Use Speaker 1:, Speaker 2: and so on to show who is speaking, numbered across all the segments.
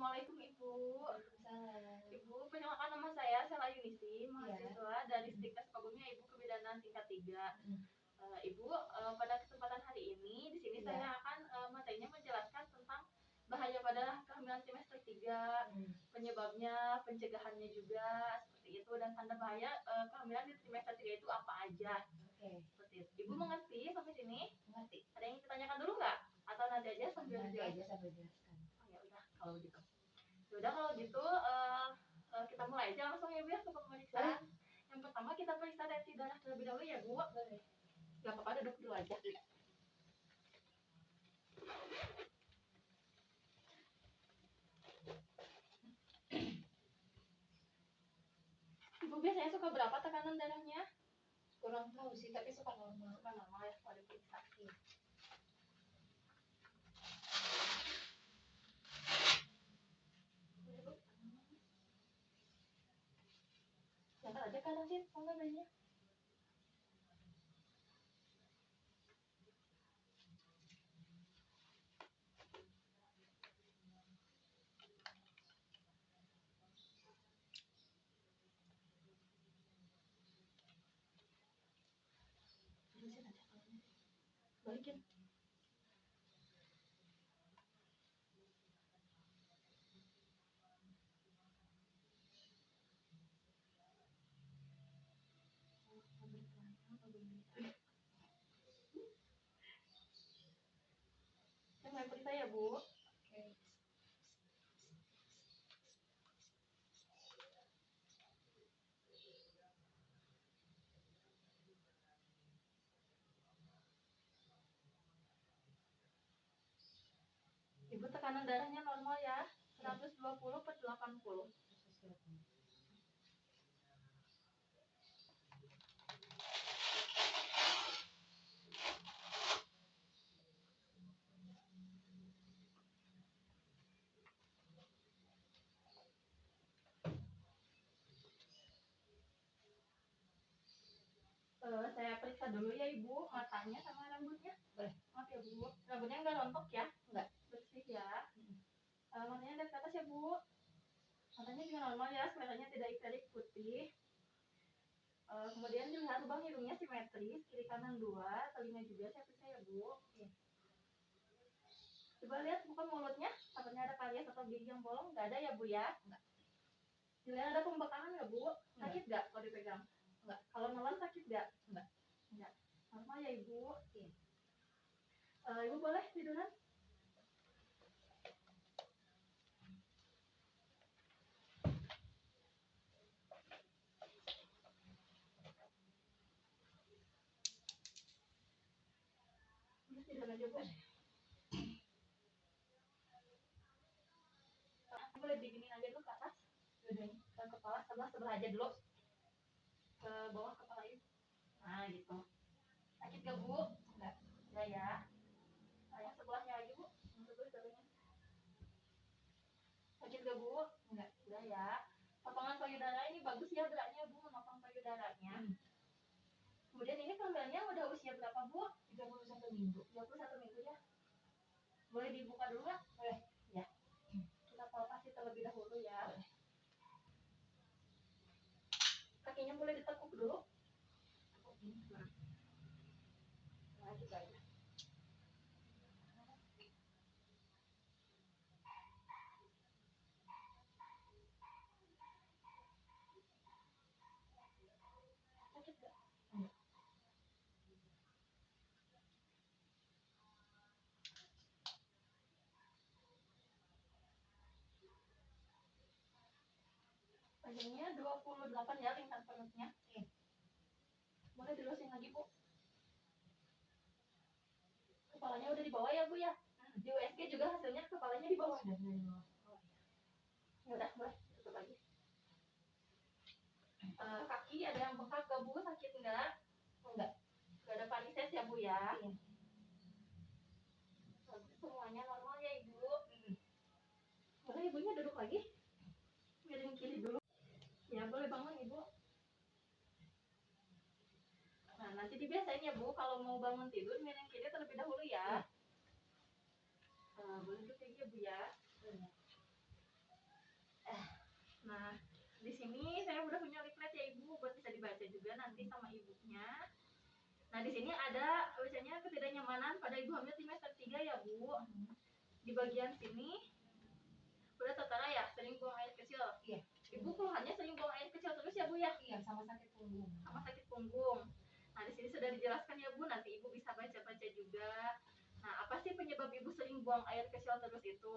Speaker 1: Assalamualaikum Ibu.
Speaker 2: Waalaikumsalam.
Speaker 1: Ibu, perkenalkan nama saya Sela Yunisi, mahasiswa dari Stikes Pagumnya Ibu Kebidanan tingkat 3. Ibu, pada kesempatan hari ini di sini saya akan materinya menjelaskan tentang bahaya pada kehamilan trimester 3, penyebabnya, pencegahannya juga seperti itu, dan tanda bahaya kehamilan di trimester 3 itu apa aja. Seperti itu. Ibu mengerti sampai sini?
Speaker 2: Mengerti.
Speaker 1: Ada yang ditanyakan dulu nggak? Atau nanti aja sambil
Speaker 2: Nanti
Speaker 1: dijelaskan?
Speaker 2: aja sambil jelaskan.
Speaker 1: Oh, ya udah kalau gitu. Yaudah kalau gitu kita mulai aja langsung ya Bu ya ke pemeriksaan. Yang pertama kita periksa tensi darah terlebih dahulu ya Bu.
Speaker 2: Boleh.
Speaker 1: Gak apa-apa, duduk dulu aja. Ibu biasanya suka berapa tekanan darahnya?
Speaker 2: Kurang tahu sih, tapi suka normal.
Speaker 1: Suka normal ya kalau diperiksa. Sebentar aja kan sih, kalau bayinya. Balikin. Saya mulai periksa ya Bu.
Speaker 2: Oke.
Speaker 1: Ibu tekanan darahnya normal ya, 120/80. Saya periksa dulu ya Ibu, matanya sama rambutnya.
Speaker 2: Boleh.
Speaker 1: Maaf ya Bu, rambutnya nggak rontok ya?
Speaker 2: Enggak.
Speaker 1: Bersih ya. Matanya dari atas ya Bu. Matanya juga normal ya, kelihatannya tidak iterik putih. Kemudian dilihat lubang hidungnya simetris, kiri kanan 2, telinga juga saya periksa ya Bu. Coba lihat buka mulutnya, takutnya ada karies atau gigi yang bolong, nggak ada ya Bu ya?
Speaker 2: Enggak.
Speaker 1: Dilihat ada pembekakan nggak Bu? Sakit nggak kalau dipegang?
Speaker 2: Enggak.
Speaker 1: Kalau nelan sakit nggak?
Speaker 2: Enggak.
Speaker 1: Enggak. Normal ya Ibu?
Speaker 2: Iya.
Speaker 1: Ibu boleh tiduran? Tiduran aja Bu. Boleh diginin aja dulu ke atas. Ke kepala sebelah aja dulu. Ke bawah kepala Ibu. Nah gitu. Sakit gak Bu?
Speaker 2: Enggak.
Speaker 1: Enggak ya. Nah, yang sebelahnya lagi Bu. Yang sebelahnya. Sakit gak Bu?
Speaker 2: Enggak.
Speaker 1: Udah ya. Potongan payudara ini bagus ya geraknya Bu, menopang payudaranya. Kemudian ini kehamilannya udah usia berapa Bu?
Speaker 2: 31 minggu.
Speaker 1: 31 minggu ya. Boleh dibuka dulu nggak?
Speaker 2: Boleh.
Speaker 1: Ya. Kita palpasi terlebih dahulu ya.
Speaker 2: Boleh.
Speaker 1: Kakinya boleh ditekuk dulu. Nah juga ya. Sakit gak? Panjangnya 28 ya lingkar perutnya. Boleh dilurusin lagi Bu. Kepalanya udah di bawah ya Bu ya. Di USG juga hasilnya kepalanya di bawah. Ya udah boleh tutup lagi. Kaki ada yang bengkak gak Bu? Sakit enggak?
Speaker 2: Enggak.
Speaker 1: Gak ada varises ya Bu ya?
Speaker 2: Iya.
Speaker 1: Semuanya normal ya Ibu. Boleh Ibunya duduk lagi. Miring kiri dulu. Ya boleh bangun Ibu. Nah nanti dibiasain ya Bu, kalau mau bangun tidur miring kiri terlebih dahulu ya. Boleh duduk lagi ya Bu ya. nanti sama ibunya. Nah, di sini ada biasanya ketidaknyamanan pada ibu hamil trimester 3 ya, Bu. Di bagian sini udah tertera ya, sering buang air kecil.
Speaker 2: Iya.
Speaker 1: Ibu keluhannya sering buang air kecil terus ya, Bu ya?
Speaker 2: Iya, sama sakit punggung.
Speaker 1: Sama sakit punggung. Nah, di sini sudah dijelaskan ya, Bu, nanti Ibu bisa baca-baca juga. Nah, apa sih penyebab Ibu sering buang air kecil terus itu?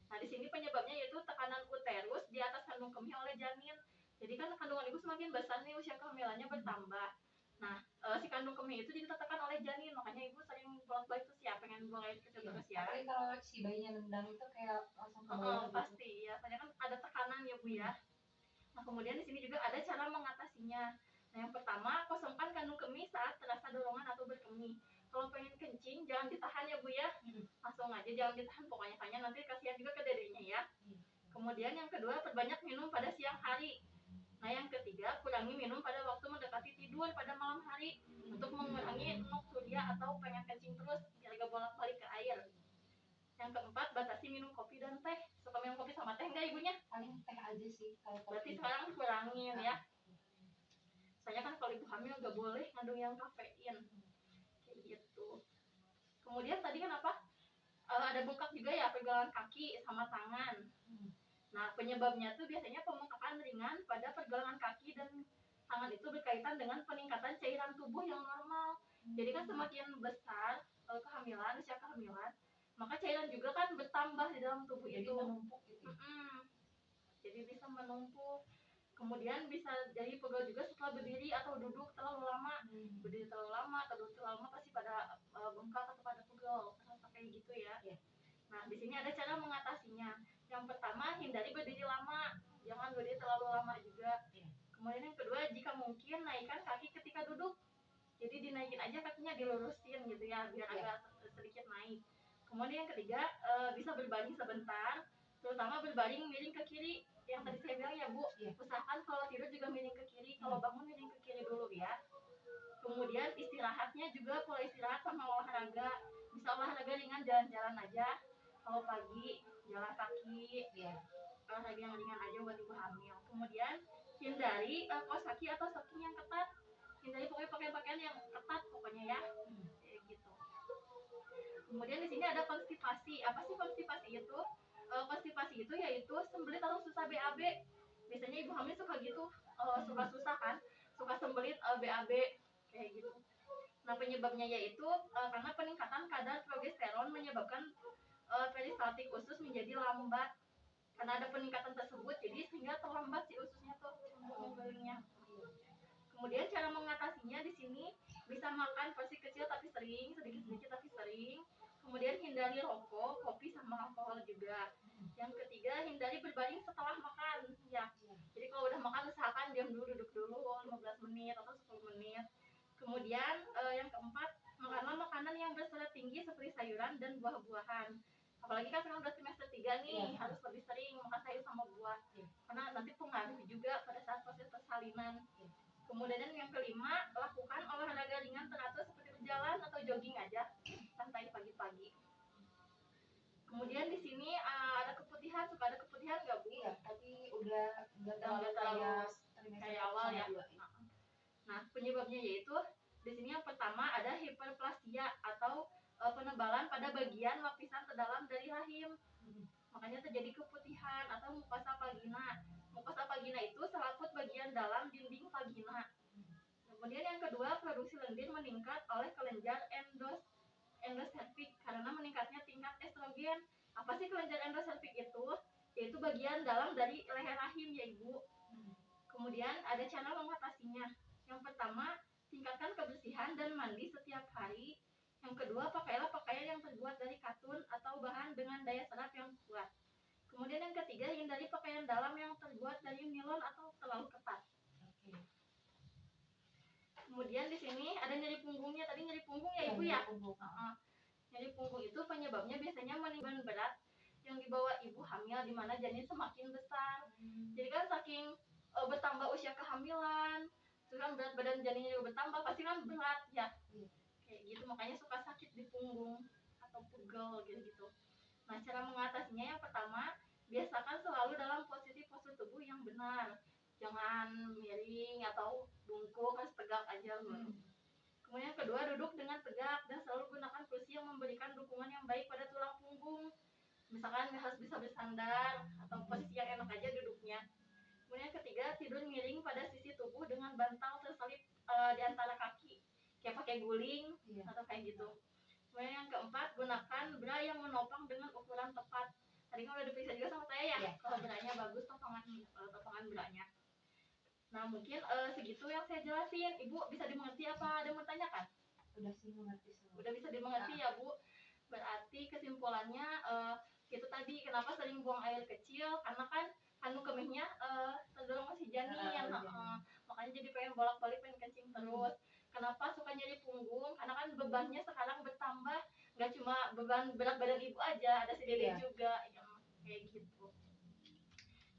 Speaker 1: Nah, di sini penyebabnya yaitu tekanan uterus di atas kandung kemih oleh janin. Jadi kan kandungan Ibu semakin besar nih, usia kehamilannya bertambah. Nah, si kandung kemih itu jadi tertekan oleh janin, makanya Ibu sering bolak-balik tuh ya pengen buang air kecil terus ya.
Speaker 2: Tapi kalau si bayinya nendang itu kayak langsung ke bawah gitu.
Speaker 1: Pasti ya, soalnya kan ada tekanan ya, Bu ya. Nah, kemudian di sini juga ada cara mengatasinya. Nah, yang pertama, kosongkan kandung kemih saat terasa dorongan atau berkemih. Kalau pengen kencing, jangan ditahan ya, Bu ya. Langsung aja, jangan ditahan pokoknya, kayaknya nanti kasihan juga ke dedenya ya. Kemudian yang kedua, perbanyak minum pada siang hari. Nah, yang ketiga, kurangi minum pada waktu mendekati tidur pada malam hari untuk mengurangi nok surya atau pengen kencing terus, biar gak bolak-balik ke air. Yang keempat, batasi minum kopi dan teh. Suka minum kopi sama teh enggak ibunya?
Speaker 2: Paling teh aja sih kalau kopi.
Speaker 1: Berarti sekarang kurangin ya. Soalnya kan kalau ibu hamil nggak boleh ngandung yang kafein. Kayak gitu. Kemudian tadi kan apa? Ada bengkak juga ya, pergelangan kaki sama tangan. Nah, penyebabnya tuh biasanya pembengkakan ringan pada pergelangan kaki dan tangan itu berkaitan dengan peningkatan cairan tubuh yang normal. Jadi kan semakin besar kehamilan, usia kehamilan, maka cairan juga kan bertambah di dalam tubuh
Speaker 2: jadi
Speaker 1: itu.
Speaker 2: menumpuk gitu.
Speaker 1: Jadi bisa menumpuk. Kemudian bisa jadi pegel juga setelah berdiri atau duduk terlalu lama. Berdiri terlalu lama atau duduk terlalu lama pasti pada bengkak atau pada pegel. Rasa kayak gitu ya. Nah, di sini ada cara mengatasinya. Yang pertama, hindari berdiri lama. Jangan berdiri terlalu lama juga. Kemudian yang kedua, jika mungkin naikkan kaki ketika duduk. Jadi dinaikin aja kakinya, dilurusin gitu ya, biar agak sedikit naik. Kemudian yang ketiga, bisa berbaring sebentar, terutama berbaring miring ke kiri. Yang tadi saya bilang ya, Bu, usahakan kalau tidur juga miring ke kiri, kalau bangun miring ke kiri dulu ya. Kemudian istirahatnya juga pola istirahat sama olahraga. Bisa olahraga ringan, jalan-jalan aja. Kalau pagi jalan kaki, olahraga yang ringan aja buat ibu hamil. Kemudian hindari kaos kaki atau stocking yang ketat. Hindari pokoknya pakaian yang ketat pokoknya ya. Kayak gitu. Kemudian di sini ada konstipasi. Apa sih konstipasi itu? Konstipasi itu yaitu sembelit atau susah BAB. Biasanya ibu hamil suka gitu, suka susah kan, suka sembelit BAB kayak gitu. Nah, penyebabnya yaitu karena peningkatan kadar progesteron menyebabkan peristaltik usus menjadi lambat. Karena ada peningkatan tersebut, jadi sehingga terlambat si ususnya tuh untuk membelingnya. Kemudian cara mengatasinya di sini bisa makan porsi kecil tapi sering, sedikit-sedikit tapi sering. Kemudian hindari rokok, kopi sama alkohol juga. Yang ketiga, hindari berbaring setelah makan. Ya. Jadi kalau udah makan usahakan diam dulu, duduk dulu 15 menit atau 10 menit. Kemudian yang keempat, makanlah makanan yang berserat tinggi seperti sayuran dan buah-buahan. Apalagi kan sekarang udah trimester 3 nih, harus lebih sering makan sayur sama buah. Karena nanti pengaruh juga pada saat proses persalinan. Kemudian yang kelima, lakukan olahraga ringan teratur seperti berjalan atau jogging aja, santai pagi-pagi. Kemudian di sini ada keputihan, suka ada keputihan nggak, Bu?
Speaker 2: Iya, tapi udah nggak terlalu
Speaker 1: kayak awal ya. Nah, penyebabnya yaitu di sini yang pertama ada hiperplasia atau penebalan pada bagian lapisan terdalam dari rahim. Makanya terjadi keputihan atau mukosa vagina. Mukosa vagina itu selaput bagian dalam dinding vagina. Kemudian yang kedua, produksi lendir meningkat oleh kelenjar endoservix karena meningkatnya tingkat estrogen. Apa sih kelenjar endoservix itu? Yaitu bagian dalam dari leher rahim ya, Ibu. Kemudian ada cara mengatasinya. Yang pertama, tingkatkan kebersihan dan mandi setiap hari. Yang kedua, pakailah pakaian yang terbuat dari katun atau bahan dengan daya serap yang kuat. Kemudian yang ketiga, hindari pakaian dalam yang terbuat dari nilon atau terlalu ketat. Kemudian di sini ada nyeri punggungnya. Tadi nyeri punggung ya, Ibu ya? Nyeri punggung itu penyebabnya biasanya beban berat yang dibawa ibu hamil di mana janin semakin besar. Jadi kan saking bertambah usia kehamilan, terus kan berat badan janinnya juga bertambah, pasti kan berat ya. Kayak gitu, makanya suka sakit di punggung atau pegel gitu. Nah, cara mengatasinya yang pertama, biasakan selalu dalam posisi postur tubuh yang benar. Jangan miring atau bungkuk, harus tegak aja loh. Kemudian kedua, duduk dengan tegak dan selalu gunakan kursi yang memberikan dukungan yang baik pada tulang punggung. Misalkan harus bisa bersandar atau posisi yang enak aja duduknya. Kemudian ketiga, tidur miring pada sisi tubuh dengan bantal terselip di antara kaki, kayak pakai guling atau kayak gitu. Kemudian yang keempat, gunakan bra yang menopang dengan ukuran tepat. Tadi kan udah diperiksa juga sama saya ya, kalau branya bagus topangan branya. Nah mungkin segitu yang saya jelasin. Ibu bisa dimengerti apa ada mau tanyakan?
Speaker 2: Udah sih mengerti semua.
Speaker 1: Udah bisa dimengerti ya Bu. Berarti kesimpulannya itu tadi kenapa sering buang air kecil, karena kan anu kemihnya tergolong masih janin, makanya jadi pengen bolak-balik, pengen kencing terus. Kenapa suka nyeri punggung? Karena kan bebannya sekarang bertambah, nggak cuma beban berat badan ibu aja, ada si dede juga, ya, kayak gitu.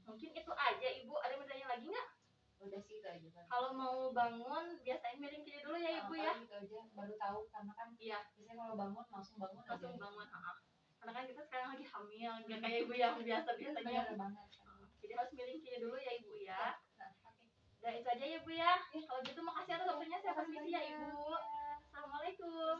Speaker 1: Mungkin itu aja Ibu. Ada yang bertanya lagi nggak?
Speaker 2: Udah sih itu aja.
Speaker 1: Kalau mau bangun biasain miring kiri dulu ya Ibu ya.
Speaker 2: Itu aja baru tahu karena kan biasanya kalau bangun langsung bangun.
Speaker 1: Karena kan kita sekarang lagi hamil, nggak kayak Ibu yang biasanya.
Speaker 2: Banget.
Speaker 1: Jadi harus miring kiri dulu ya Ibu ya. Dan itu aja ya Bu ya. Kalau gitu makasih atas waktunya, saya permisi ya Ibu. Assalamualaikum.